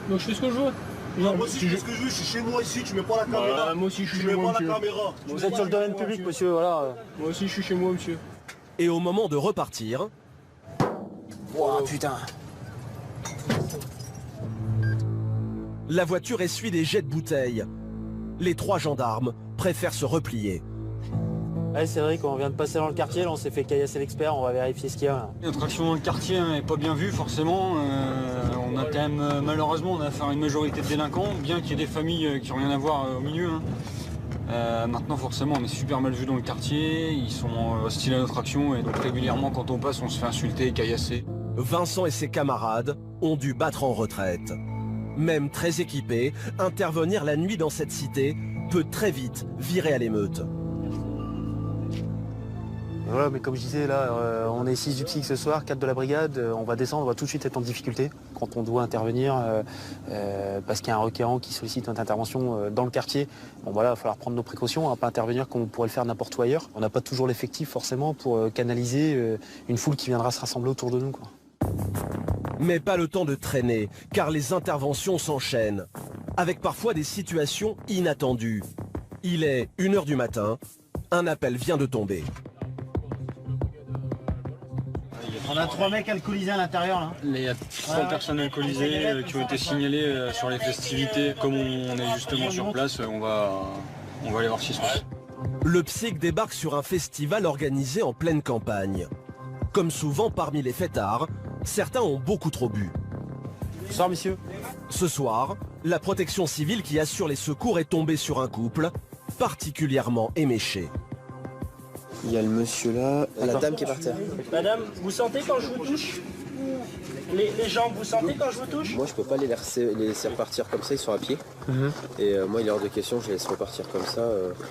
Donc je fais ce que je veux. Non, moi aussi je fais ce que je veux, je suis chez moi ici, tu mets pas la caméra. Moi aussi je suis tu chez mets moi, pas la monsieur. caméra. Vous êtes sur le domaine public, monsieur, voilà. Moi aussi je suis chez moi, monsieur. Et au moment de repartir... Oh putain. La voiture essuie des jets de bouteilles. Les 3 gendarmes préfèrent se replier. Ouais, c'est vrai qu'on vient de passer dans le quartier, là, on s'est fait caillasser l'expert, on va vérifier ce qu'il y a. Là. Notre action dans le quartier n'est pas bien vue forcément. On a quand même, malheureusement, on a affaire à une majorité de délinquants, bien qu'il y ait des familles qui n'ont rien à voir au milieu. Maintenant, forcément, on est super mal vu dans le quartier, ils sont hostiles à notre action et donc régulièrement, quand on passe, on se fait insulter et caillasser. Vincent et ses camarades ont dû battre en retraite. Même très équipés, intervenir la nuit dans cette cité peut très vite virer à l'émeute. Voilà, mais comme je disais, là, on est 6 du psy ce soir, 4 de la brigade, on va descendre, on va tout de suite être en difficulté quand on doit intervenir, parce qu'il y a un requérant qui sollicite notre intervention dans le quartier. Bon voilà, il va falloir prendre nos précautions, pas intervenir comme on pourrait le faire n'importe où ailleurs. On n'a pas toujours l'effectif forcément pour canaliser une foule qui viendra se rassembler autour de nous, quoi. Mais pas le temps de traîner, car les interventions s'enchaînent, avec parfois des situations inattendues. Il est 1h du matin, un appel vient de tomber. On a 3 mecs alcoolisés à l'intérieur là. Il y a 3 personnes alcoolisées qui ont été signalées sur les festivités. Comme on est justement sur place, on va aller voir ce qui se passe. Le PSIC débarque sur un festival organisé en pleine campagne. Comme souvent parmi les fêtards, certains ont beaucoup trop bu. Bonsoir, monsieur. Ce soir, la protection civile qui assure les secours est tombée sur un couple particulièrement éméché. Il y a le monsieur là, la dame qui est par terre. Madame, vous sentez quand je vous touche les jambes, vous sentez quand je vous touche? Moi je peux pas les laisser repartir comme ça, ils sont à pied. Et moi il est hors de question, je les laisse repartir comme ça.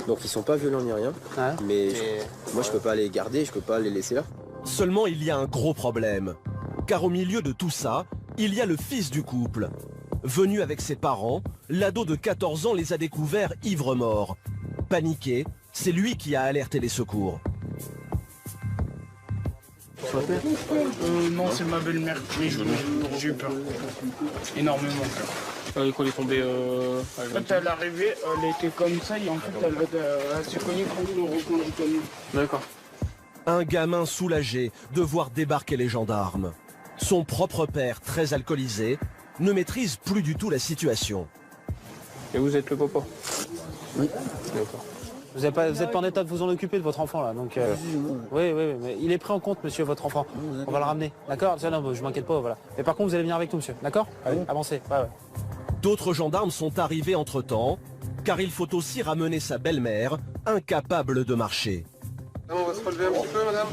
Donc ils sont pas violents ni rien, mais moi je peux pas les garder, je peux pas les laisser là. Seulement il y a un gros problème, car au milieu de tout ça, il y a le fils du couple. Venu avec ses parents, l'ado de 14 ans les a découverts ivres-morts. Paniqué, c'est lui qui a alerté les secours. Non, c'est ma belle-mère, mais j'ai eu peur. Énormément peur. Quand elle est tombée... Quand elle est arrivée, elle était comme ça et en fait elle s'est cognée contre le recoin du camion. D'accord. Un gamin soulagé de voir débarquer les gendarmes. Son propre père, très alcoolisé, ne maîtrise plus du tout la situation. Et vous êtes le papa? Oui. D'accord. Vous n'êtes pas en état de vous en occuper de votre enfant là, donc oui, mais il est pris en compte, monsieur, votre enfant. On va le ramener, d'accord? Non, je m'inquiète pas, voilà. Mais par contre, vous allez venir avec nous, monsieur, d'accord? Allez, avancez. Ouais. D'autres gendarmes sont arrivés entre-temps, car il faut aussi ramener sa belle-mère, incapable de marcher. On va se relever un petit peu, madame.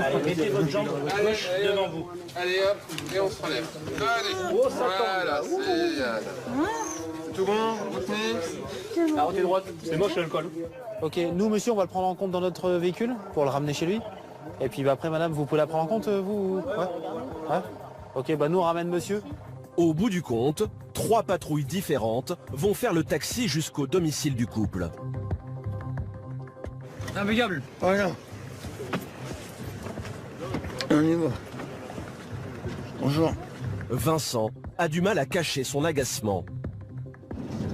Allez, mettez votre jambe gauche devant vous. Allez hop, et on se relève. Allez, voilà, c'est Yann. Tout bon, vous tenez? La route est droite, c'est moche l'alcool. Ok, nous, monsieur, on va le prendre en compte dans notre véhicule pour le ramener chez lui. Et puis après, madame, vous pouvez la prendre en compte, vous? Ouais. Ok, nous, on ramène monsieur. Au bout du compte, 3 patrouilles différentes vont faire le taxi jusqu'au domicile du couple. Impeccable. Voilà. On y va. Bonjour. Vincent a du mal à cacher son agacement.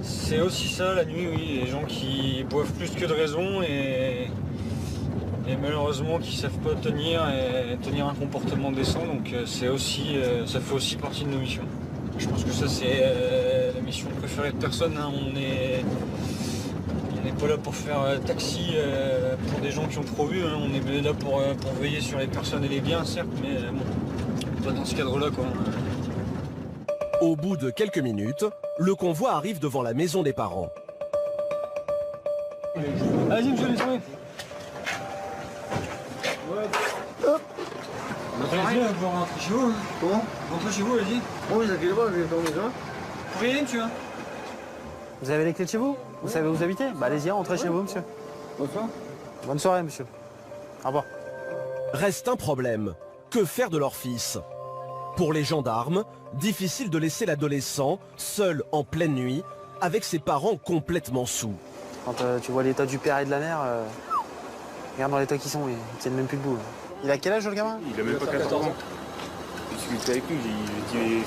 C'est aussi ça la nuit, oui, les gens qui boivent plus que de raison et malheureusement qui savent pas tenir un comportement décent, donc c'est aussi, ça fait aussi partie de nos missions. Je pense que ça c'est la mission préférée de personne, hein. On n'est pas là pour faire taxi pour des gens qui ont trop bu, hein. On est là pour veiller sur les personnes et les biens, certes, mais bon, pas dans ce cadre-là, quoi. Au bout de quelques minutes, le convoi arrive devant la maison des parents. Allez-y, monsieur, laissez-moi. Allez-y, vous rentrez chez vous. Comment? Rentrez chez vous, allez-y. Bon, vous inquiétez pas, je vais faire mes gens. Vous pouvez y aller, monsieur? Vous avez les clés de chez vous? Vous savez où vous habitez? Allez-y, rentrez chez vous, monsieur. Bonsoir. Bonne soirée, monsieur. Au revoir. Reste un problème. Que faire de leur fils? Pour les gendarmes, difficile de laisser l'adolescent seul en pleine nuit avec ses parents complètement saoul. Quand tu vois l'état du père et de la mère, regarde dans l'état qu'ils sont, ils tiennent même plus debout. Il a quel âge le gamin? Il a même pas 14 ans. discuté avec lui. Je lui ai dit,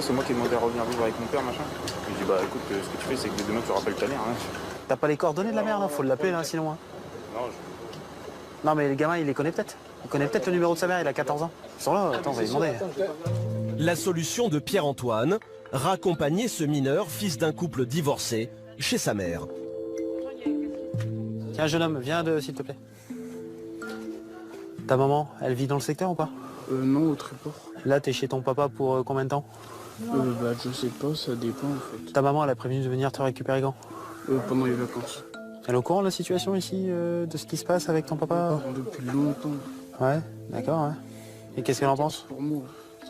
c'est moi qui ai demandé à revenir vivre avec mon père, machin. Je lui ai dit, bah écoute, ce que tu fais, c'est que demain tu rappelles ta mère. Hein. T'as pas les coordonnées de la mère, là? Faut l'appeler, là, sinon. Hein. Non, mais les gamins, il les connaît peut-être. Il connaît peut-être le numéro de sa mère, il a 14 ans. Ils sont là, attends, on va lui demander. La solution de Pierre-Antoine, raccompagner ce mineur, fils d'un couple divorcé, chez sa mère. Tiens, jeune homme, viens s'il te plaît. Ta maman, elle vit dans le secteur ou pas? Non, au Tréport. Là, t'es chez ton papa pour combien de temps? Bah, je sais pas, ça dépend en fait. Ta maman, elle a prévenu de venir te récupérer quand? Pendant les vacances. Elle est au courant de la situation ici, de ce qui se passe avec ton papa? Depuis longtemps. Ouais, d'accord, ouais. Et qu'est-ce qu'elle en pense? Pour moi.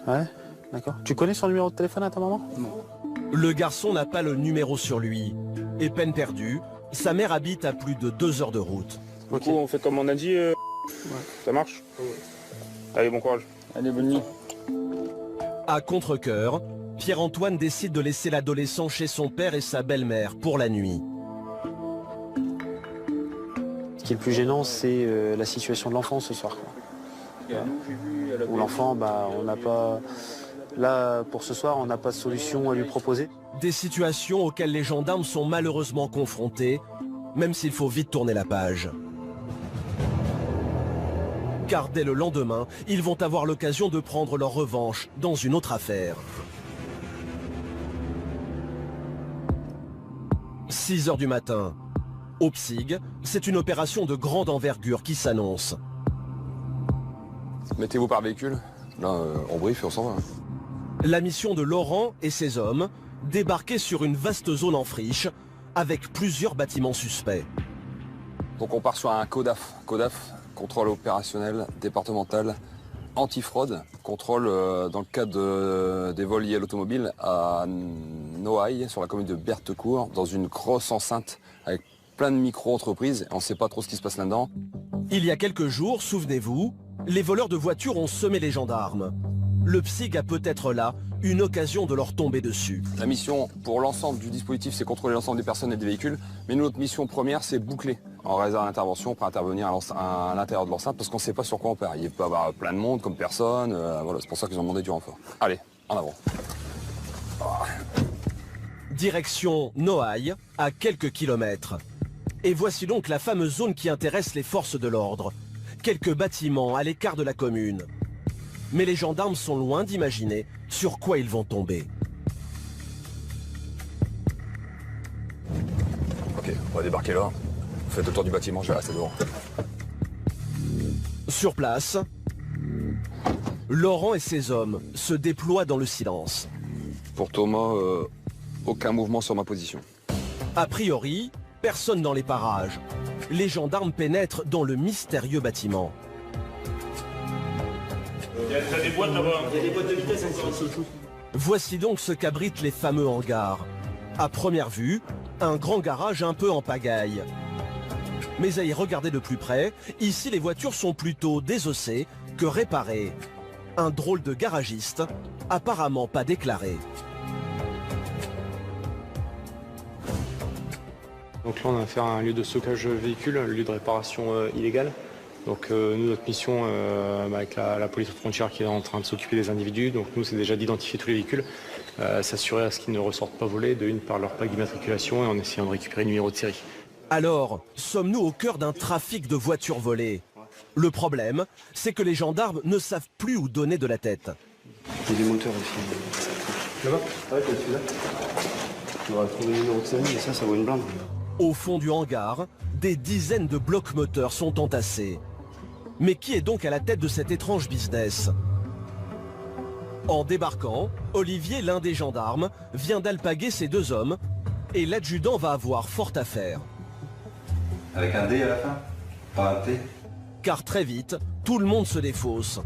Ouais, d'accord. Tu connais son numéro de téléphone à ta maman? Non. Le garçon n'a pas le numéro sur lui. Et peine perdue, sa mère habite à plus de 2 heures de route. Du coup, on fait comme on a dit. Ouais. Ça marche? Ouais. Allez, bon courage. Allez, bonne nuit. À contre-cœur, Pierre-Antoine décide de laisser l'adolescent chez son père et sa belle-mère pour la nuit. Ce qui est le plus gênant, c'est la situation de l'enfant ce soir. Où l'enfant, bah, on n'a pas... Là, pour ce soir, on n'a pas de solution à lui proposer. Des situations auxquelles les gendarmes sont malheureusement confrontés, même s'il faut vite tourner la page. Car dès le lendemain, ils vont avoir l'occasion de prendre leur revanche dans une autre affaire. 6 heures du matin. Au PSIG, c'est une opération de grande envergure qui s'annonce. Mettez-vous par véhicule. Là, on brief et on s'en va. Hein. La mission de Laurent et ses hommes, débarquer sur une vaste zone en friche, avec plusieurs bâtiments suspects. Donc on part sur un CODAF. CODAF, contrôle opérationnel départemental antifraude, contrôle dans le cadre des vols liés à l'automobile à Noailles, sur la commune de Berthecourt, dans une grosse enceinte avec plein de micro-entreprises. On ne sait pas trop ce qui se passe là-dedans. Il y a quelques jours, souvenez-vous, les voleurs de voitures ont semé les gendarmes. Le PSIG a peut-être là une occasion de leur tomber dessus. La mission pour l'ensemble du dispositif, c'est contrôler l'ensemble des personnes et des véhicules. Mais notre mission première, c'est boucler. En réserve d'intervention, pour intervenir à l'intérieur de l'enceinte, parce qu'on ne sait pas sur quoi on perd. Il peut y avoir plein de monde comme personne. Voilà, c'est pour ça qu'ils ont demandé du renfort. Allez, en avant. Direction Noailles, à quelques kilomètres. Et voici donc la fameuse zone qui intéresse les forces de l'ordre. Quelques bâtiments à l'écart de la commune. Mais les gendarmes sont loin d'imaginer sur quoi ils vont tomber. Ok, on va débarquer là. Faites le tour du bâtiment, je vais rester devant. Sur place, Laurent et ses hommes se déploient dans le silence. Pour Thomas, aucun mouvement sur ma position. A priori, personne dans les parages. Les gendarmes pénètrent dans le mystérieux bâtiment. Il y a des boîtes là-bas. Il y a des boîtes de vitesse encore ici. Voici donc ce qu'abritent les fameux hangars. À première vue, un grand garage un peu en pagaille. Mais à y regarder de plus près, ici les voitures sont plutôt désossées que réparées. Un drôle de garagiste, apparemment pas déclaré. Donc là on a affaire à un lieu de stockage véhicule, un lieu de réparation illégale. Donc nous, notre mission avec la police frontière qui est en train de s'occuper des individus, donc nous c'est déjà d'identifier tous les véhicules, s'assurer à ce qu'ils ne ressortent pas volés, de une par leur plaque d'immatriculation et en essayant de récupérer le numéro de série. Alors, sommes-nous au cœur d'un trafic de voitures volées? Le problème, c'est que les gendarmes ne savent plus où donner de la tête. Il y a des moteurs aussi. Là-bas? Ouais, celui-là. On va trouver le numéro de série et ça vaut une blinde. Au fond du hangar, des dizaines de blocs moteurs sont entassés. Mais qui est donc à la tête de cet étrange business? En débarquant, Olivier, l'un des gendarmes, vient d'alpaguer ses 2 hommes et l'adjudant va avoir fort à faire. Avec un D à la fin? Pas un T? Car très vite, tout le monde se défausse.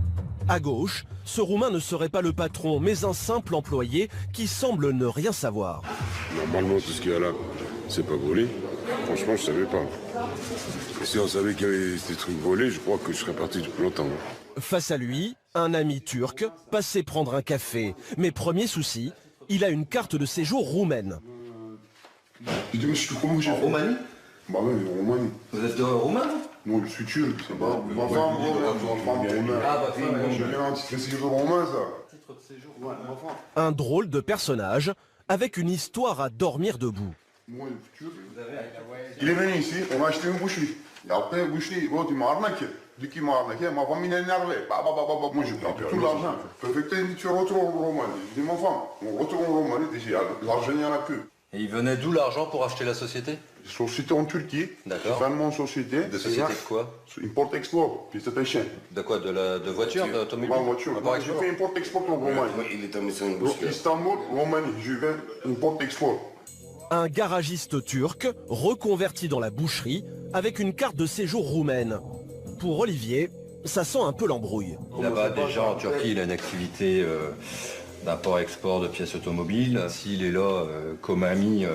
À gauche, ce Roumain ne serait pas le patron, mais un simple employé qui semble ne rien savoir. Normalement, tout ce qu'il y a là, c'est pas volé. Franchement, je savais pas. Et si on savait qu'il y avait des trucs volés, je crois que je serais parti depuis longtemps. Face à lui, un ami turc, passé prendre un café. Mais premier souci, il a une carte de séjour roumaine. Je dis, mais je suis comment j'ai en Roumanie? Bah oui, en Roumanie. Vous êtes roumain? Moi, je suis turc, ça va. Ma femme, je viens un titre de séjour romain, ça. Un drôle de personnage avec une histoire à dormir debout. Moi, turc. Il est venu ici, on a acheté une boucherie. Et après, boucherie, tu m'as arnaqué. Du qui m'a arnaqué, ma famille est énervée. Moi, j'ai perdu tout l'argent. Tu retournes en Roumanie. Je dis, ma femme, on retourne en Roumanie, l'argent, il n'y en a plus. Et il venait d'où l'argent pour acheter la société? Société en Turquie. D'accord. C'est vraiment une société. De société de quoi? Import-export. Puis c'était chien. De quoi? De voiture? D'automobile? Pas voiture. J'ai fait import-export en Roumanie. Il est tombé sur une boucherie. Istanbul, Roumanie. Je vais import-export. Un garagiste turc reconverti dans la boucherie avec une carte de séjour roumaine. Pour Olivier, ça sent un peu l'embrouille. Là-bas, déjà en Turquie, il a une activité d'import-export de pièces automobiles. S'il est là comme ami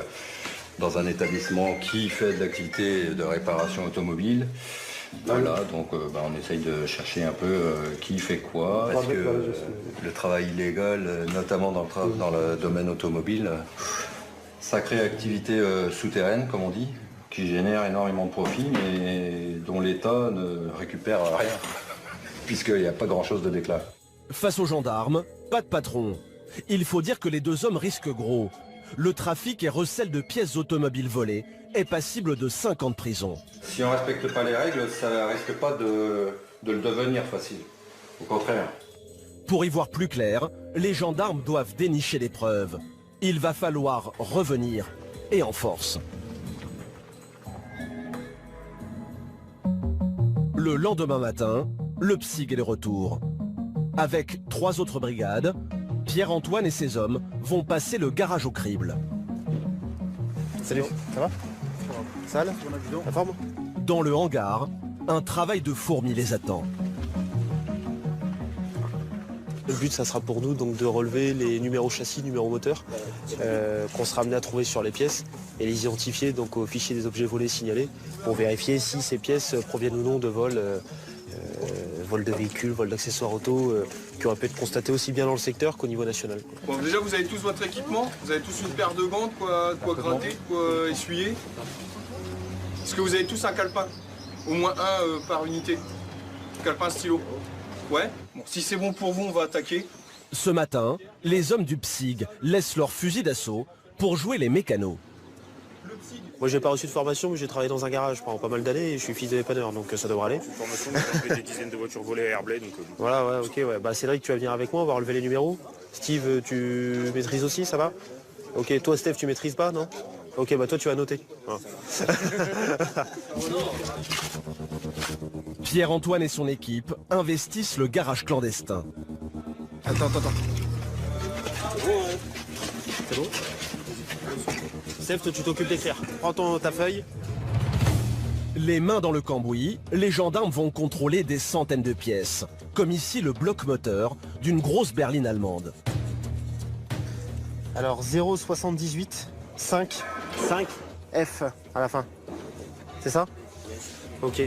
dans un établissement qui fait de l'activité de réparation automobile, voilà, donc on essaye de chercher un peu qui fait quoi. Est-ce que le travail illégal, notamment dans le domaine automobile, sacrée activité souterraine, comme on dit, qui génère énormément de profits, mais dont l'État ne récupère rien, puisqu'il n'y a pas grand-chose de déclaré. Face aux gendarmes, pas de patron. Il faut dire que les deux hommes risquent gros. Le trafic et recel de pièces automobiles volées est passible de 5 ans de prison. Si on ne respecte pas les règles, ça risque pas de le devenir facile. Au contraire. Pour y voir plus clair, les gendarmes doivent dénicher des preuves. Il va falloir revenir, et en force. Le lendemain matin, le PSIG est de retour. Avec 3 autres brigades, Pierre-Antoine et ses hommes vont passer le garage au crible. Salut, ça va? Sale? La forme? Dans le hangar, un travail de fourmi les attend. Le but, ça sera pour nous donc de relever les numéros châssis, numéros moteurs qu'on sera amené à trouver sur les pièces et les identifier donc au fichier des objets volés signalés pour vérifier si ces pièces proviennent ou non de vols, vol de véhicules, vol d'accessoires auto, qui auraient pu être constatés aussi bien dans le secteur qu'au niveau national. Bon, déjà, vous avez tous votre équipement, vous avez tous une paire de gants, de quoi gratter, de quoi essuyer. Est-ce que vous avez tous un calepin? Au moins un par unité. Calepin stylo. Ouais. Bon, si c'est bon pour vous, on va attaquer. Ce matin, les hommes du PSIG laissent leur fusil d'assaut pour jouer les mécanos. Moi, j'ai pas reçu de formation, mais j'ai travaillé dans un garage pendant pas mal d'années et je suis fils de dépanneur, donc ça devrait aller. Une formation, on a fait des dizaines de voitures volées à Airblade. Donc, Voilà, ouais, ok, ouais. Bah, Cédric, tu vas venir avec moi, on va relever les numéros. Steve, tu maîtrises aussi, ça va? Ok, toi, Steph, tu maîtrises pas, non? Ok, bah toi, tu vas noter. Ah. Pierre-Antoine et son équipe investissent le garage clandestin. Attends. C'est bon? Steph, toi, tu t'occupes d'écrire. Prends ta feuille. Les mains dans le cambouis, les gendarmes vont contrôler des centaines de pièces, comme ici le bloc moteur d'une grosse berline allemande. Alors 078 5 F à la fin. C'est ça? Ok.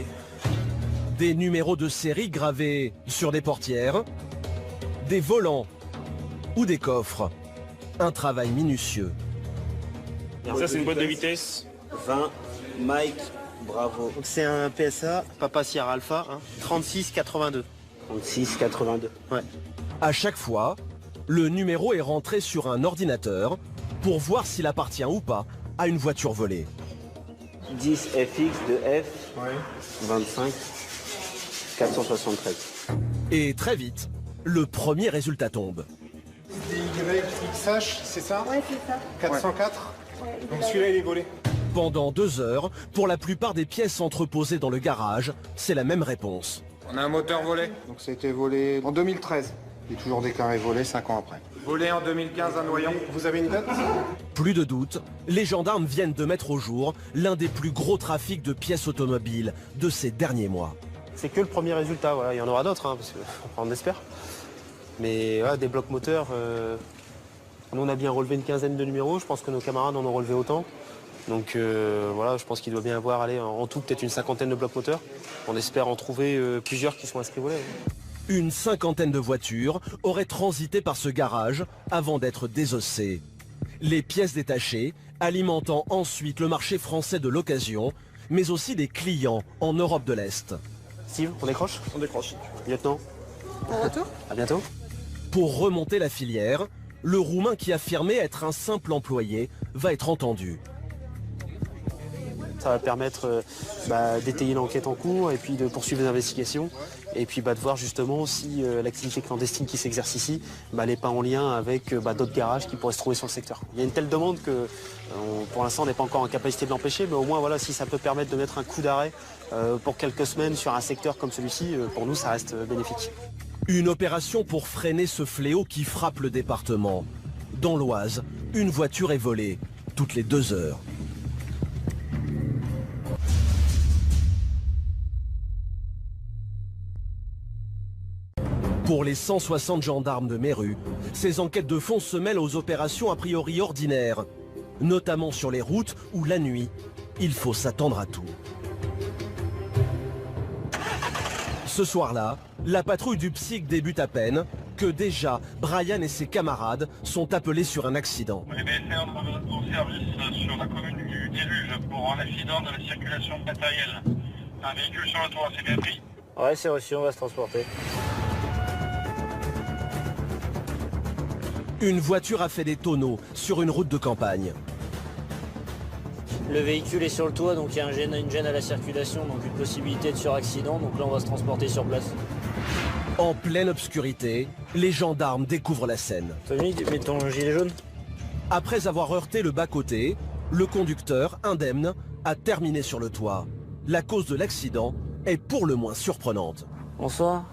Des numéros de série gravés sur des portières, des volants ou des coffres. Un travail minutieux. ça, c'est une boîte de vitesse. 20 Mike Bravo. Donc c'est un PSA Papa Sierra Alpha, hein, 3682. 3682. Ouais. À chaque fois, le numéro est rentré sur un ordinateur pour voir s'il appartient ou pas à une voiture volée. 10 FX de F, 25 473. Et très vite, le premier résultat tombe. YXH, c'est ça? Ouais, c'est ça. 404. Donc celui-là, il est volé. Pendant 2 heures, pour la plupart des pièces entreposées dans le garage, c'est la même réponse. On a un moteur volé. Donc ça a été volé en 2013. Il est toujours déclaré volé 5 ans après. Volé en 2015 à Noyon. Vous avez une date? Plus de doute, les gendarmes viennent de mettre au jour l'un des plus gros trafics de pièces automobiles de ces derniers mois. C'est que le premier résultat, voilà. Il y en aura d'autres, hein, parce qu'on espère. Mais ouais, des blocs moteurs, nous on a bien relevé une quinzaine de numéros, je pense que nos camarades en ont relevé autant. Donc voilà, je pense qu'il doit bien y avoir en tout peut-être une cinquantaine de blocs moteurs. On espère en trouver plusieurs qui sont inscrits volés. Une cinquantaine de voitures auraient transité par ce garage avant d'être désossées. Les pièces détachées alimentant ensuite le marché français de l'occasion mais aussi des clients en Europe de l'Est. Steve, on décroche? On décroche. Lieutenant. En retour? À bientôt. Pour remonter la filière, le Roumain qui affirmait être un simple employé va être entendu. Ça va permettre d'étayer l'enquête en cours et puis de poursuivre les investigations et puis de voir justement si l'activité clandestine qui s'exerce ici n'est pas en lien avec d'autres garages qui pourraient se trouver sur le secteur. Il y a une telle demande que pour l'instant on n'est pas encore en capacité de l'empêcher, mais au moins voilà, si ça peut permettre de mettre un coup d'arrêt pour quelques semaines sur un secteur comme celui-ci, pour nous ça reste bénéfique. Une opération pour freiner ce fléau qui frappe le département. Dans l'Oise, une voiture est volée toutes les 2 heures. Pour les 160 gendarmes de Méru, ces enquêtes de fond se mêlent aux opérations a priori ordinaires, notamment sur les routes où la nuit, il faut s'attendre à tout. Ce soir-là, la patrouille du PSIC débute à peine que déjà Brian et ses camarades sont appelés sur un accident. On est au service sur la commune du Déluge pour un accident de la circulation de matériel. Un véhicule sur le toit, c'est bien pris? Ouais, c'est reçu, on va se transporter. Une voiture a fait des tonneaux sur une route de campagne. Le véhicule est sur le toit, donc il y a une gêne à la circulation, donc une possibilité de suraccident, donc là on va se transporter sur place. En pleine obscurité, les gendarmes découvrent la scène. Tony, mets ton gilet jaune. Après avoir heurté le bas-côté, le conducteur, indemne, a terminé sur le toit. La cause de l'accident est pour le moins surprenante. Bonsoir.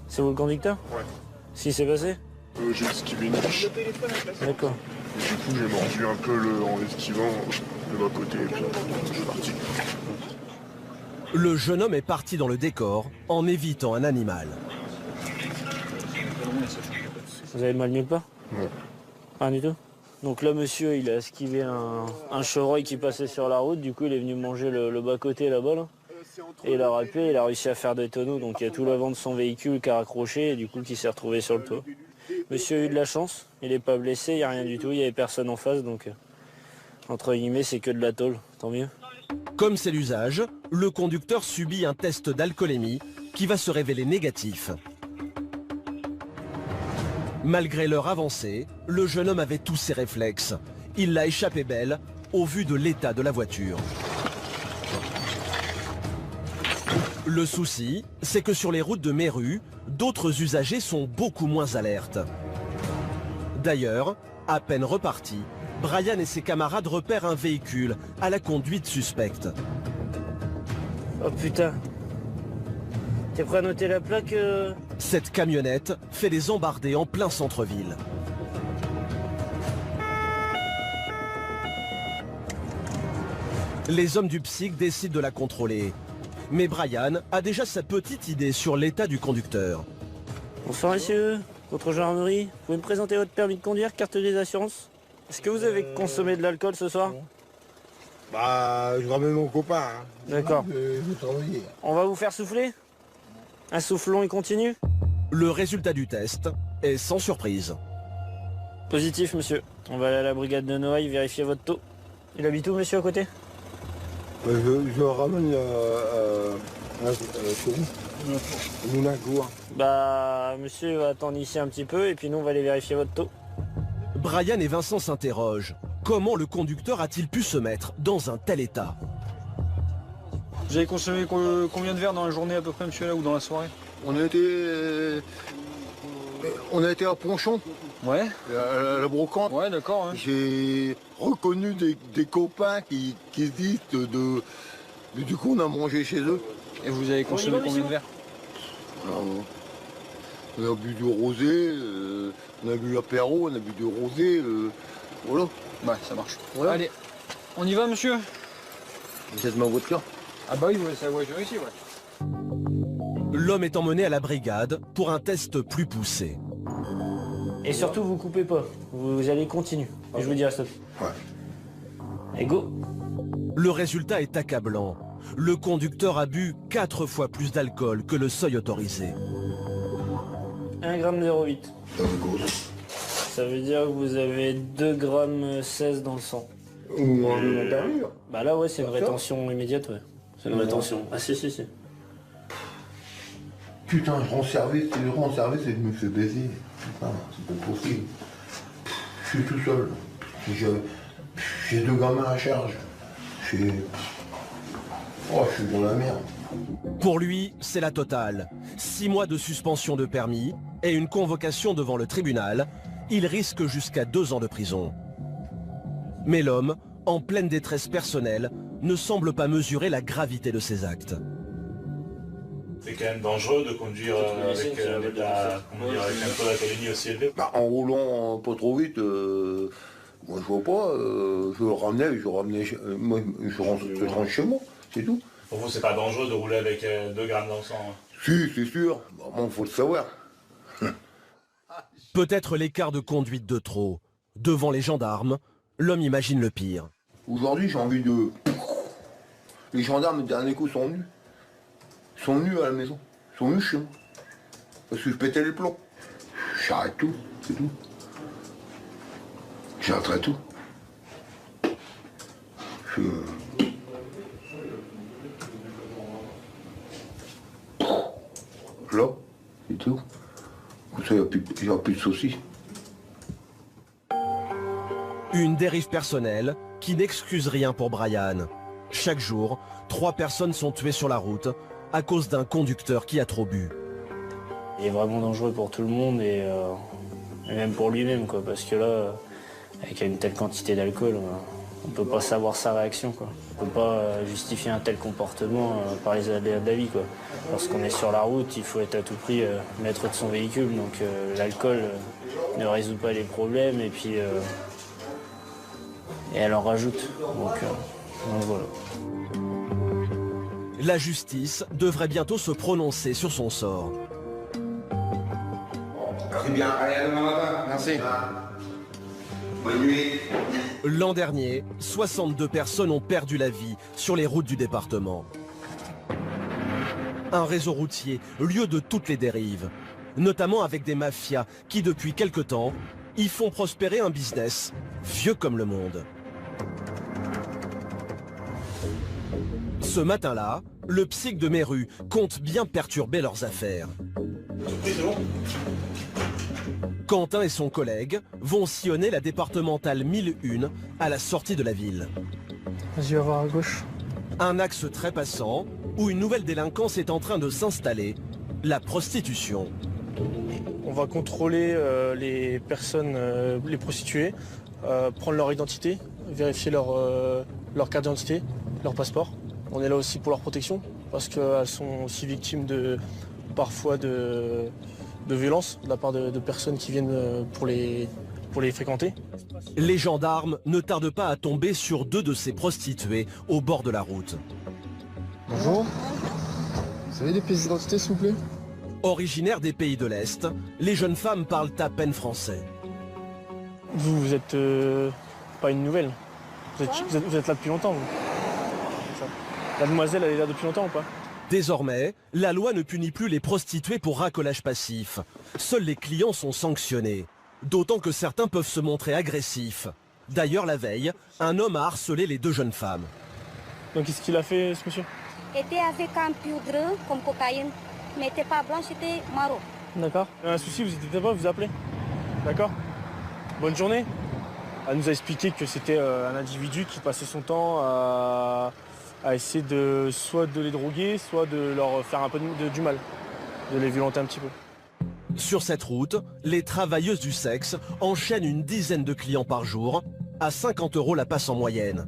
C'est vous le conducteur? Ouais. Si c'est passé? J'ai esquivé une biche. D'accord. Du coup, j'ai mordu un peu en esquivant de l'autre côté et puis je suis parti. Le jeune homme est parti dans le décor en évitant un animal. Vous avez mal nulle part? Non. Rien du tout? Donc là, monsieur, il a esquivé un chevreuil qui passait sur la route. Du coup, il est venu manger le bas-côté là-bas. Là. Et il a rappelé, il a réussi à faire des tonneaux. Donc il y a tout l'avant de son véhicule qui a raccroché et du coup qui s'est retrouvé sur le toit. Monsieur a eu de la chance, il n'est pas blessé, il n'y a rien du tout, il n'y avait personne en face. Donc, entre guillemets, c'est que de la tôle, tant mieux. Comme c'est l'usage, le conducteur subit un test d'alcoolémie qui va se révéler négatif. Malgré l'heure avancée, le jeune homme avait tous ses réflexes. Il l'a échappé belle au vu de l'état de la voiture. Le souci, c'est que sur les routes de Méru, d'autres usagers sont beaucoup moins alertes. D'ailleurs, à peine reparti, Brian et ses camarades repèrent un véhicule à la conduite suspecte. Oh putain. T'es prêt à noter la plaque Cette camionnette fait des embardées en plein centre-ville. Les hommes du PSIC décident de la contrôler. Mais Brian a déjà sa petite idée sur l'état du conducteur. Bonsoir messieurs, votre gendarmerie. Vous pouvez me présenter votre permis de conduire, carte des assurances? Est-ce que vous avez consommé de l'alcool ce soir? Bah, je ramène mon copain. Hein. D'accord. On va vous faire souffler? Un souffle long et continu? Le résultat du test est sans surprise. Positif monsieur. On va aller à la brigade de Noailles vérifier votre taux. Il habite où monsieur à côté? Je ramène chez vous. Monaco. Bah, monsieur va attendre ici un petit peu et puis nous on va aller vérifier votre taux. Brian et Vincent s'interrogent. Comment le conducteur a-t-il pu se mettre dans un tel état? Vous avez consommé combien de verres dans la journée à peu près, monsieur, là, ou dans la soirée? On a été à Ponchon. Ouais. À la brocante. Ouais, d'accord. Hein. J'ai reconnu des copains qui existent du coup on a mangé chez eux. Et vous avez consommé combien de verres? On a bu du rosé, on a bu l'apéro, on a bu du rosé, voilà. Ouais, ça marche. Ouais. Allez, on y va, monsieur? Vous êtes ma voiture? Ah bah oui, c'est la voiture ici, ouais. L'homme est emmené à la brigade pour un test plus poussé. Et surtout, vous coupez pas. Vous allez continuer. Et je vous dirai stop. Ouais. Et go. Le résultat est accablant. Le conducteur a bu 4 fois plus d'alcool que le seuil autorisé. 1 gramme 0,8. Ça veut dire que vous avez 2 grammes 16 dans le sang. Ou en intérieur. Bah là ouais, c'est une rétention immédiate, ouais. Fais-moi attention. Ah si. Putain, je rends service et je me fais baiser. Putain, c'est pas possible. Je suis tout seul. J'ai 2 gamins à charge. Je suis dans la merde. Pour lui, c'est la totale. 6 mois de suspension de permis et une convocation devant le tribunal. Il risque jusqu'à 2 ans de prison. Mais l'homme, en pleine détresse personnelle, ne semble pas mesurer la gravité de ses actes. C'est quand même dangereux de conduire avec un taux d'alcoolémie aussi élevé. Bah, en roulant pas trop vite, moi je vois pas, je rentre chez moi, c'est tout. Pour vous, c'est pas dangereux de rouler avec 2 grammes dans le sang? Si, c'est sûr, bon, faut le savoir. Peut-être l'écart de conduite de trop. Devant les gendarmes, l'homme imagine le pire. Aujourd'hui, j'ai envie de... Les gendarmes, le dernier coup, sont venus. Ils sont venus à la maison. Ils sont venus chez moi. Parce que je pétais les plombs. J'arrête tout, c'est tout. J'arrêterai tout. Là, c'est tout. Comme ça, il n'y a plus de soucis. Une dérive personnelle qui n'excuse rien pour Brian. Chaque jour, 3 personnes sont tuées sur la route à cause d'un conducteur qui a trop bu. Il est vraiment dangereux pour tout le monde et même pour lui-même, quoi, parce que là, avec une telle quantité d'alcool, on ne peut pas savoir sa réaction, quoi. On ne peut pas justifier un tel comportement par les aléas de la vie, quoi. Lorsqu'on est sur la route, il faut être à tout prix maître de son véhicule, donc l'alcool ne résout pas les problèmes et puis et elle en rajoute. Donc voilà. La justice devrait bientôt se prononcer sur son sort. Très bien, allez, à demain matin. Merci. Bonne nuit. L'an dernier, 62 personnes ont perdu la vie sur les routes du département. Un réseau routier, lieu de toutes les dérives, notamment avec des mafias qui, depuis quelque temps, y font prospérer un business vieux comme le monde. Ce matin-là, le psych de Méru compte bien perturber leurs affaires. Quentin et son collègue vont sillonner la départementale 1001 à la sortie de la ville. Vas-y, va voir à gauche. Un axe très passant où une nouvelle délinquance est en train de s'installer, la prostitution. On va contrôler les personnes, les prostituées, prendre leur identité, vérifier leur carte d'identité, leur passeport. On est là aussi pour leur protection parce qu'elles sont aussi victimes parfois de violences de la part de personnes qui viennent pour les fréquenter. Les gendarmes ne tardent pas à tomber sur 2 de ces prostituées au bord de la route. Bonjour. Vous avez des pièces d'identité, s'il vous plaît? Originaires des pays de l'Est, les jeunes femmes parlent à peine français. Vous êtes pas une nouvelle. Vous êtes là depuis longtemps, vous. La demoiselle, elle est là depuis longtemps ou pas? Désormais, la loi ne punit plus les prostituées pour racolage passif. Seuls les clients sont sanctionnés. D'autant que certains peuvent se montrer agressifs. D'ailleurs, la veille, un homme a harcelé les 2 jeunes femmes. Donc qu'est-ce qu'il a fait, ce monsieur? Était avec un poudre comme cocaïne, mais n'était pas blanche, c'était marron. D'accord. Un souci, vous n'hésitez pas, vous appelez. D'accord. Bonne journée. Elle nous a expliqué que c'était un individu qui passait son temps à essayer soit de les droguer, soit de leur faire un peu du mal, de les violenter un petit peu. Sur cette route, les travailleuses du sexe enchaînent une dizaine de clients par jour, à 50 € la passe en moyenne.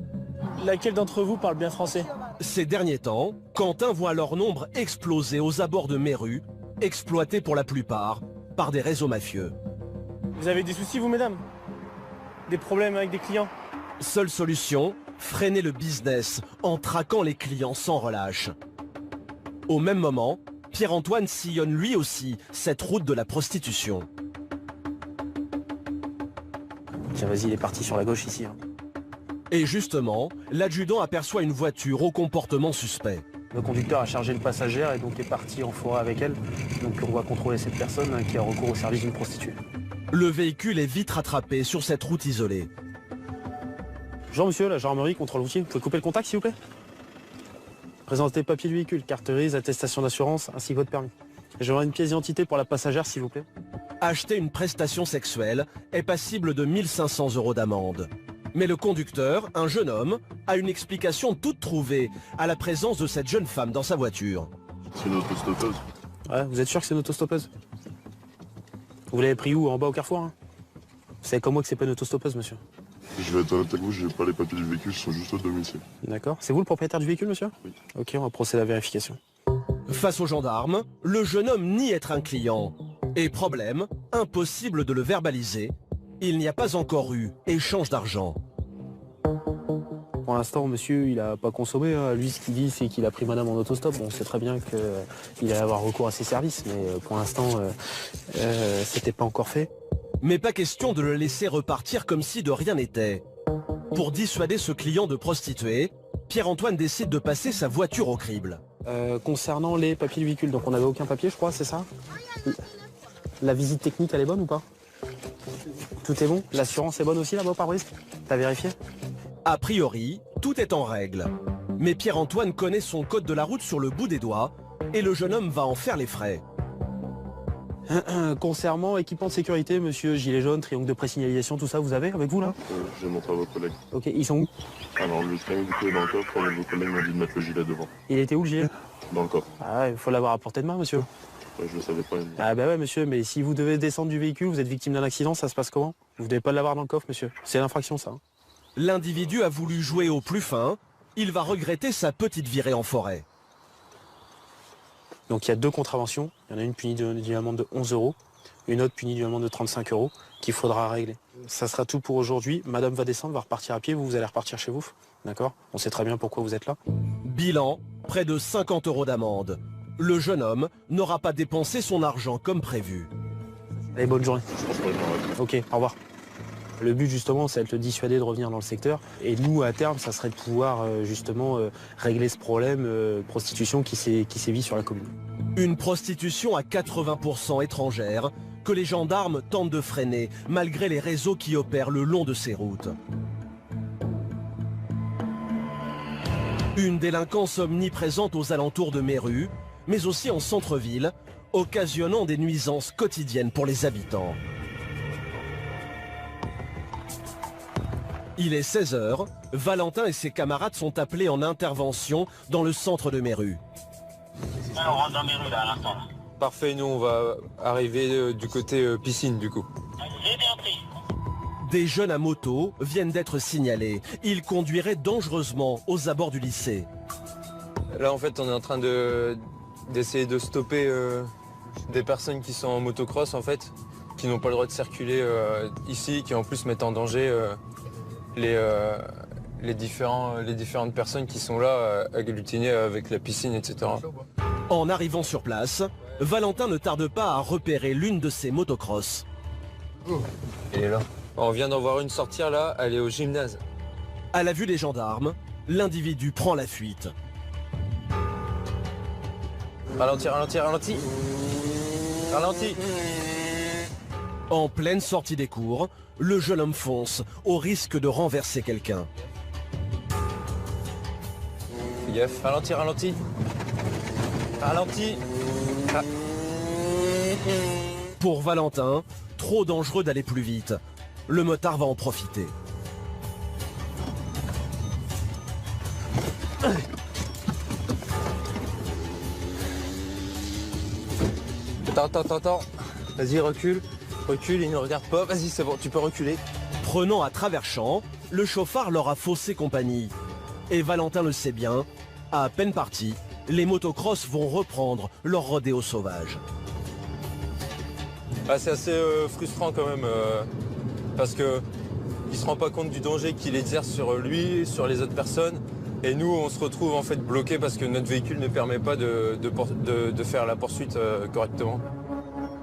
Laquelle d'entre vous parle bien français? Ces derniers temps, Quentin voit leur nombre exploser aux abords de Méru, exploités pour la plupart par des réseaux mafieux. Vous avez des soucis, vous, mesdames? Des problèmes avec des clients? Seule solution, freiner le business en traquant les clients sans relâche. Au même moment, Pierre-Antoine sillonne lui aussi cette route de la prostitution. Tiens, vas-y, il est parti sur la gauche ici. Et justement, l'adjudant aperçoit une voiture au comportement suspect. Le conducteur a chargé une passagère et donc est parti en forêt avec elle. Donc on va contrôler cette personne qui a recours au service d'une prostituée. Le véhicule est vite rattrapé sur cette route isolée. Bonjour monsieur, la gendarmerie, contrôle routier. Vous pouvez couper le contact s'il vous plaît? Présentez papier du véhicule, carte grise, attestation d'assurance, ainsi que votre permis. J'aurai une pièce d'identité pour la passagère, s'il vous plaît. Acheter une prestation sexuelle est passible de 1 500 € d'amende. Mais le conducteur, un jeune homme, a une explication toute trouvée à la présence de cette jeune femme dans sa voiture. C'est une autostoppeuse. Ouais, vous êtes sûr que c'est une autostoppeuse? Vous l'avez pris où? En bas au carrefour hein? Vous savez comme moi que c'est pas une autostoppeuse, monsieur? Je vais être honnête avec vous, j'ai pas les papiers du véhicule, ils sont juste au domicile. D'accord. C'est vous le propriétaire du véhicule, monsieur? Oui. Ok, on va procéder à la vérification. Face aux gendarmes, le jeune homme nie être un client. Et problème, impossible de le verbaliser. Il n'y a pas encore eu échange d'argent. Pour l'instant, monsieur, il n'a pas consommé. Hein. Lui, ce qu'il dit, c'est qu'il a pris madame en autostop. Bon, on sait très bien qu'il allait avoir recours à ses services, mais pour l'instant, c'était pas encore fait. Mais pas question de le laisser repartir comme si de rien n'était. Pour dissuader ce client de prostituée, Pierre-Antoine décide de passer sa voiture au crible. Concernant les papiers du véhicule, donc on n'avait aucun papier, je crois, c'est ça? La visite technique, elle est bonne ou pas? Tout est bon? L'assurance est bonne aussi là-bas, par risque? T'as vérifié? A priori, tout est en règle. Mais Pierre-Antoine connaît son code de la route sur le bout des doigts et le jeune homme va en faire les frais. Concernant équipement de sécurité, monsieur, gilet jaune, triangle de présignalisation, tout ça, vous avez avec vous là? Je vais montrer à vos collègues. Ok, ils sont où? Alors le triangle du coup est dans le coffre, vos collègues m'ont dit de mettre le gilet devant. Il était où le gilet? Dans le coffre. Ah, il faut l'avoir à portée de main, monsieur. Ouais, je le savais pas. Ah bah ouais, monsieur, mais si vous devez descendre du véhicule, vous êtes victime d'un accident, ça se passe comment? Vous devez pas l'avoir dans le coffre, monsieur. C'est l'infraction, ça. L'individu a voulu jouer au plus fin. Il va regretter sa petite virée en forêt. Donc il y a 2 contraventions. Il y en a une punie d'une amende de 11 €, une autre punie d'une amende de 35 € qu'il faudra régler. Ça sera tout pour aujourd'hui. Madame va descendre, va repartir à pied, vous allez repartir chez vous. D'accord? On sait très bien pourquoi vous êtes là. Bilan, près de 50 € d'amende. Le jeune homme n'aura pas dépensé son argent comme prévu. Allez, bonne journée. Ok, au revoir. Le but justement, c'est de te dissuader de revenir dans le secteur. Et nous, à terme, ça serait de pouvoir justement régler ce problème prostitution qui sévit sur la commune. Une prostitution à 80% étrangère que les gendarmes tentent de freiner malgré les réseaux qui opèrent le long de ces routes. Une délinquance omniprésente aux alentours de Méru, mais aussi en centre-ville, occasionnant des nuisances quotidiennes pour les habitants. Il est 16 h, Valentin et ses camarades sont appelés en intervention dans le centre de Méru. On rentre dans Méru là à l'instant. Parfait, nous on va arriver du côté piscine du coup. J'ai bien pris. Des jeunes à moto viennent d'être signalés. Ils conduiraient dangereusement aux abords du lycée. Là en fait on est en train d'essayer de stopper des personnes qui sont en motocross en fait, qui n'ont pas le droit de circuler ici, qui en plus mettent en danger les différentes personnes qui sont là agglutinées avec la piscine, etc. En arrivant sur place, Valentin ne tarde pas à repérer l'une de ces motocross. Elle est là. On vient d'en voir une sortir là, elle est au gymnase. À la vue des gendarmes, l'individu prend la fuite. Ralentis, ralentis, ralentis. Ralentis. En pleine sortie des cours, le jeune homme fonce, au risque de renverser quelqu'un. Fais gaffe, ralentis, ralentis. Ralentis. Pour Valentin, trop dangereux d'aller plus vite. Le motard va en profiter. Attends. Vas-y, recule. Recule, il ne regarde pas. Vas-y, c'est bon, tu peux reculer. Prenant à travers champs, le chauffard leur a faussé compagnie. Et Valentin le sait bien, à peine parti, les motocross vont reprendre leur rodéo sauvage. Ah, c'est assez frustrant quand même, parce que il se rend pas compte du danger qu'il exerce sur lui, sur les autres personnes. Et nous, on se retrouve en fait bloqués parce que notre véhicule ne permet pas de faire la poursuite correctement.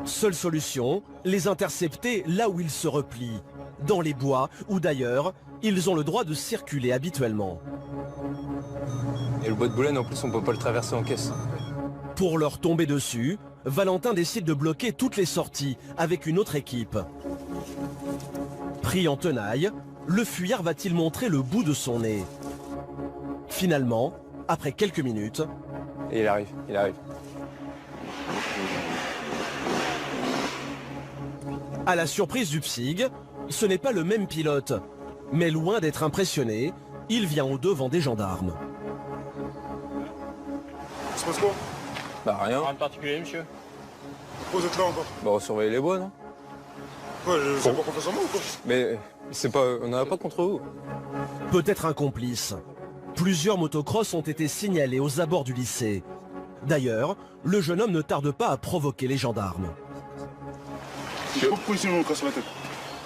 Seule solution, les intercepter là où ils se replient, dans les bois ou d'ailleurs, ils ont le droit de circuler habituellement. Et le bois de Boulogne, en plus, on peut pas le traverser en caisse. Pour leur tomber dessus, Valentin décide de bloquer toutes les sorties avec une autre équipe. Pris en tenaille, le fuyard va-t-il montrer le bout de son nez? Finalement, Après quelques minutes... Et il arrive. À la surprise du PSIG, ce n'est pas le même pilote. Mais loin d'être impressionné, il vient au-devant des gendarmes. Ça se passe quoi? Bah rien. Rien de particulier, monsieur. Pourquoi vous êtes là encore? Bah on surveille les bois, non? Quoi, je sais pas qu'on fait ça moi ou quoi? Mais c'est pas... on n'en a pas contre vous. Peut-être un complice. Plusieurs motocross ont été signalés aux abords du lycée. D'ailleurs, le jeune homme ne tarde pas à provoquer les gendarmes. Pourquoi ici on casse la tête?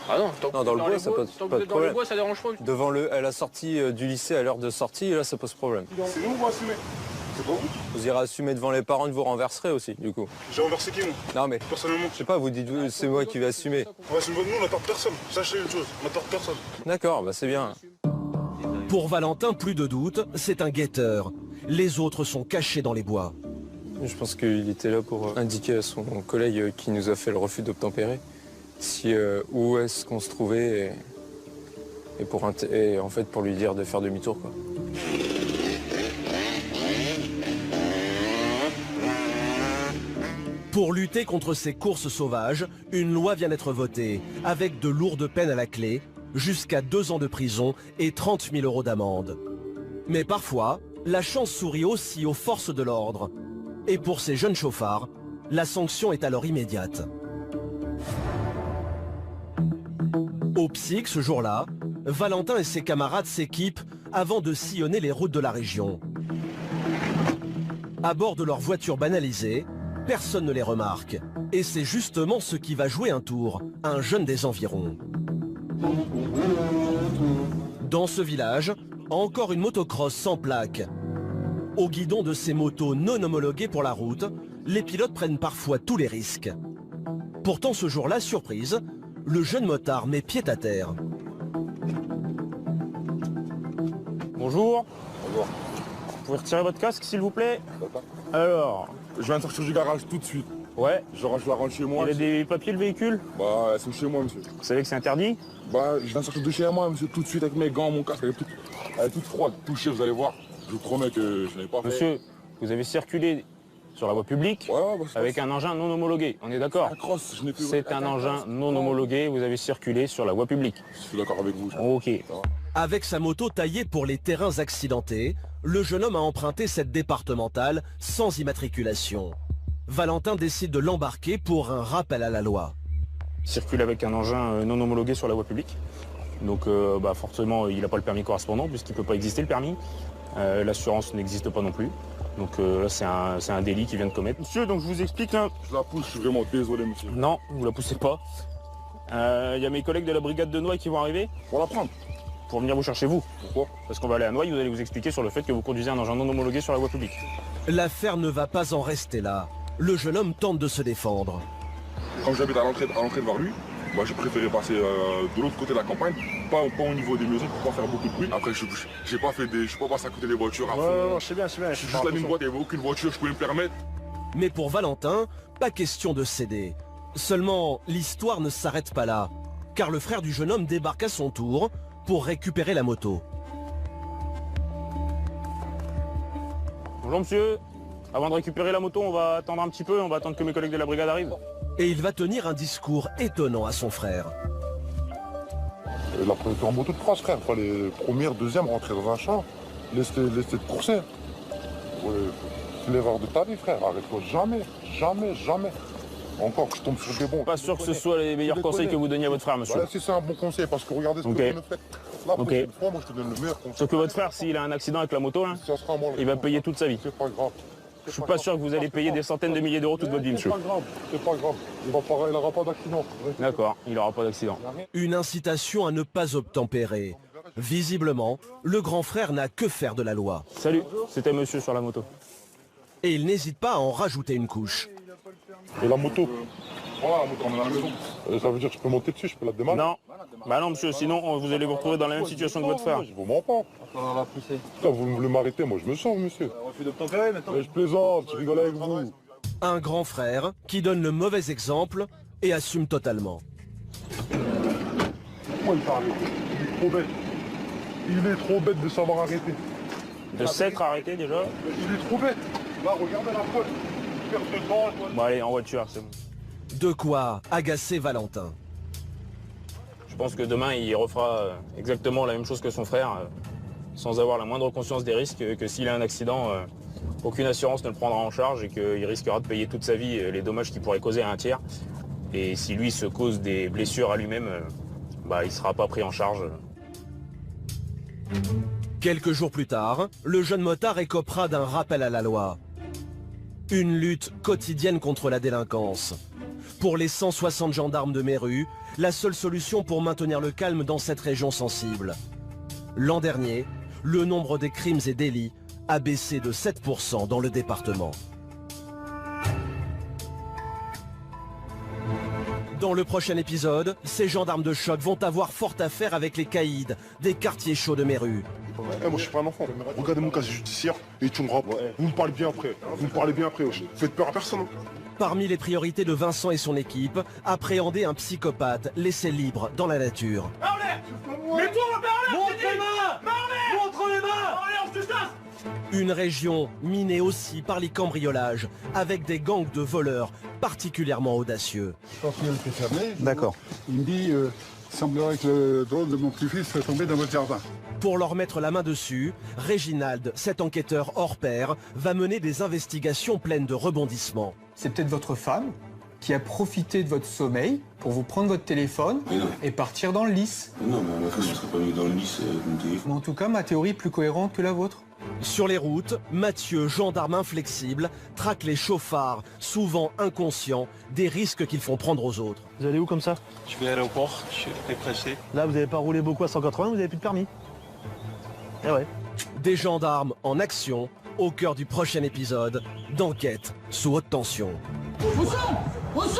Ah non, Non, dans le bois, ça pose pas de dans le problème. bois, ça dérange pas. Devant à la sortie du lycée, à l'heure de sortie, là, ça pose problème. C'est nous, on va assumer. C'est pas vous? Vous irez assumer devant les parents de vous renverserez aussi, du coup. J'ai renversé qui, moi? Non, mais... Personnellement. Je sais pas, vous dites, c'est moi qui vais assumer. On va assumer, nous, on n'attend personne. Sachez une chose, on n'attend personne. D'accord, bah c'est bien. Pour Valentin, plus de doute, c'est un guetteur. Les autres sont cachés dans les bois. Je pense qu'il était là pour indiquer à son collègue qui nous a fait le refus d'obtempérer où est-ce qu'on se trouvait et en fait pour lui dire de faire demi-tour, quoi. Pour lutter contre ces courses sauvages, une loi vient d'être votée, avec de lourdes peines à la clé, jusqu'à 2 ans de prison et 30 000 € d'amende. Mais parfois, la chance sourit aussi aux forces de l'ordre. Et pour ces jeunes chauffards, la sanction est alors immédiate. Au PSIC, ce jour-là, Valentin et ses camarades s'équipent avant de sillonner les routes de la région. À bord de leur voiture banalisée, personne ne les remarque. Et c'est justement ce qui va jouer un tour, un jeune des environs. Dans ce village, encore une motocross sans plaque. Au guidon de ces motos non homologuées pour la route, les pilotes prennent parfois tous les risques. Pourtant ce jour-là, surprise, le jeune motard met pied à terre. Bonjour. Bonjour. Vous pouvez retirer votre casque, s'il vous plaît? Alors... Je viens de sortir du garage tout de suite. Ouais. Je la rentre chez moi. Il a des papiers, le véhicule? Bah, elles sont chez moi, monsieur. Vous savez que c'est interdit? Bah, je viens de sortir de chez moi, monsieur, tout de suite avec mes gants, mon casque. Elle est toute froide. Touchez, vous allez voir. Je vous promets que je n'ai pas fait... Monsieur, vous avez circulé sur la voie publique avec un engin non homologué. On est d'accord? C'est un engin non homologué, vous avez circulé sur la voie publique. Je suis d'accord avec vous. Ok. Avec sa moto taillée pour les terrains accidentés, le jeune homme a emprunté cette départementale sans immatriculation. Valentin décide de l'embarquer pour un rappel à la loi. Circule avec un engin non homologué sur la voie publique. Donc forcément, il n'a pas le permis correspondant puisqu'il ne peut pas exister le permis. L'assurance n'existe pas non plus. Donc là, c'est un délit qu'il vient de commettre. Monsieur, donc je vous explique là. Je la pousse, je suis vraiment désolé, monsieur. Non, vous la poussez pas. Il y a mes collègues de la brigade de Noailles qui vont arriver. Pour la prendre? Pour venir vous chercher vous. Pourquoi? Parce qu'on va aller à Noailles, vous allez vous expliquer sur le fait que vous conduisez un engin non homologué sur la voie publique. L'affaire ne va pas en rester là. Le jeune homme tente de se défendre. Comme j'habite à l'entrée de Varlu, bah, j'ai préféré passer de l'autre côté de la campagne, pas au niveau des maisons pour pas faire beaucoup de bruit. Après, je suis pas passé à côté des voitures. Non, je sais bien, Je suis juste la ligne droite, il n'y avait aucune voiture, je pouvais me permettre. Mais pour Valentin, pas question de céder. Seulement, l'histoire ne s'arrête pas là, car le frère du jeune homme débarque à son tour pour récupérer la moto. Bonjour monsieur, avant de récupérer la moto, on va attendre un petit peu, on va attendre que mes collègues de la brigade arrivent. Et il va tenir un discours étonnant à son frère. La en moto de cross, frère. Les premières, deuxièmes, rentrer dans un champ, laisser de courser. C'est l'erreur de ta vie, frère. Arrête-toi jamais, jamais, jamais. Encore que je tombe sur des bons. Pas sûr que ce soit les meilleurs conseils que vous donniez à votre frère, monsieur. Voilà, si c'est un bon conseil, parce que regardez ce que vous me faites. Là, pour une fois, moi, je te donne le meilleur conseil. Sauf que votre frère, s'il a un accident avec la moto, là, il va payer toute sa vie. C'est pas grave. Je suis pas sûr que vous allez payer des centaines de milliers d'euros toute votre vie, monsieur. C'est pas grave. Il n'aura pas d'accident. D'accord, il n'aura pas d'accident. Une incitation à ne pas obtempérer. Visiblement, le grand frère n'a que faire de la loi. Salut, c'était monsieur sur la moto. Et il n'hésite pas à en rajouter une couche. Et la moto? Voilà, la moto, on est à la maison. Ça veut dire que je peux monter dessus, je peux la démarrer? Non. Bah non, monsieur, sinon vous allez vous retrouver dans la même situation que votre frère. Je vous mens pas. Putain, vous voulez m'arrêter, moi je me sauve, monsieur. Refus d'obtempérer maintenant. Je plaisante, je rigole avec vous. Un grand frère qui donne le mauvais exemple et assume totalement. Moi, il t'a arrêté. Il est trop bête. Il est trop bête de savoir arrêter. De s'être arrêté déjà. Il est trop bête. Là, regardez la faute. Perte de temps. Bon allez, en voiture, c'est bon. De quoi agacer Valentin. Je pense que demain, il refera exactement la même chose que son frère, sans avoir la moindre conscience des risques, que s'il a un accident, aucune assurance ne le prendra en charge et qu'il risquera de payer toute sa vie les dommages qu'il pourrait causer à un tiers. Et si lui se cause des blessures à lui-même, il ne sera pas pris en charge. Quelques jours plus tard, le jeune motard écopera d'un rappel à la loi. Une lutte quotidienne contre la délinquance. Pour les 160 gendarmes de Méru, la seule solution pour maintenir le calme dans cette région sensible. L'an dernier, le nombre des crimes et délits a baissé de 7% dans le département. Dans le prochain épisode, ces gendarmes de choc vont avoir fort à faire avec les caïds des quartiers chauds de Méru. Moi je suis pas un enfant. Regardez mon casier judiciaire et tu me rappes. Vous me parlez bien après. Vous me parlez bien après. Faites peur à personne. Parmi les priorités de Vincent et son équipe, appréhender un psychopathe laissé libre dans la nature. Mets-toi en parler. Montre les mains. Montre les mains. Une région minée aussi par les cambriolages, avec des gangs de voleurs particulièrement audacieux. Quand il était fermé, d'accord. Il me dit, il semblerait que le drone de mon petit-fils soit tombé dans votre jardin. Pour leur mettre la main dessus, Réginald, cet enquêteur hors pair, va mener des investigations pleines de rebondissements. C'est peut-être votre femme qui a profité de votre sommeil pour vous prendre votre téléphone et partir dans le lys. Non, mais ma femme ne serait pas venue dans le lys avec mon téléphone. Mais en tout cas, ma théorie est plus cohérente que la vôtre. Sur les routes, Mathieu, gendarme inflexible, traque les chauffards, souvent inconscients, des risques qu'ils font prendre aux autres. Vous allez où comme ça? Je vais à l'aéroport, je suis très pressé. Là, vous n'avez pas roulé beaucoup à 180, vous n'avez plus de permis. Eh ouais. Des gendarmes en action au cœur du prochain épisode d'Enquête sous haute tension. Où sont?